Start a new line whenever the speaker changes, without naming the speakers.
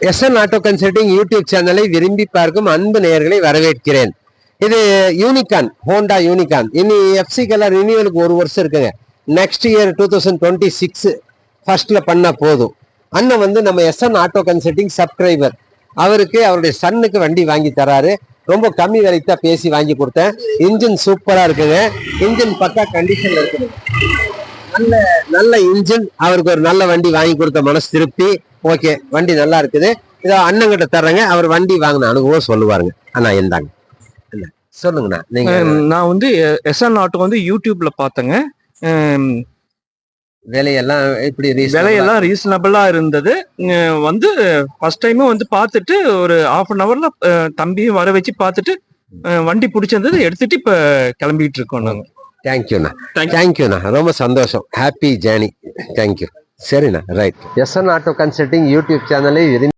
SN auto consulting YouTube சேனலை விரும்பி பார்க்கும் அன்பு நேயர்களை வரவேற்கிறேன். இது யூனிகான், ஹோண்டா யூனிகான். இனி எஃப்சி கலர் ரினியூவலுக்கு 1 வருஷம் இருக்குங்க. நெக்ஸ்ட் இயர் 2026 ஃபர்ஸ்ட்ல பண்ணா போதும். அண்ணன் வந்து நம்ம எஸ்என் ஆட்டோ கன்சல்டிங் சப்ஸ்கிரைபர். அவருக்கு அவருடைய சன்னுக்கு வண்டி வாங்கி தராரு. ரொம்ப கம்மி விலைக்கு தான் பேசி வாங்கி கொடுத்தேன். இன்ஜின் சூப்பரா இருக்குங்க. இன்ஜின் பக்கா கண்டிஷன்ல இருக்குது. நல்ல இன்ஜின். அவருக்கு ஒரு நல்ல வண்டி வாங்கி கொடுத்த மனசு திருப்தி. ஓகே, வண்டி நல்லா இருக்குது. இதை அண்ணங்கிட்ட தர்றேங்க. அவர் வண்டி வாங்கின அனுபவம் சொல்லுவாருங்க. அண்ணா இருந்தாங்க சொல்லுங்கண்ணா. நீங்க
நான் வந்து எஸ்என் ஆட்டோ வந்து யூடியூப்ல பார்த்தேங்க. விலையெல்லாம் ரீசனபிளா இருந்தது. வந்து ஃபர்ஸ்ட் டைமும் வந்து பார்த்துட்டு ஒரு ½ அன் ஹவர்ல தம்பியும் வர வச்சு பார்த்துட்டு வண்டி பிடிச்சிருந்தது, எடுத்துட்டு இப்ப கிளம்பிட்டு இருக்கோம் நாங்க.
தேங்க்யூண்ணா, ரொம்ப சந்தோஷம். Happy journey. தேங்க்யூ. சரிண்ணா, right. SN auto consulting YouTube சேனலை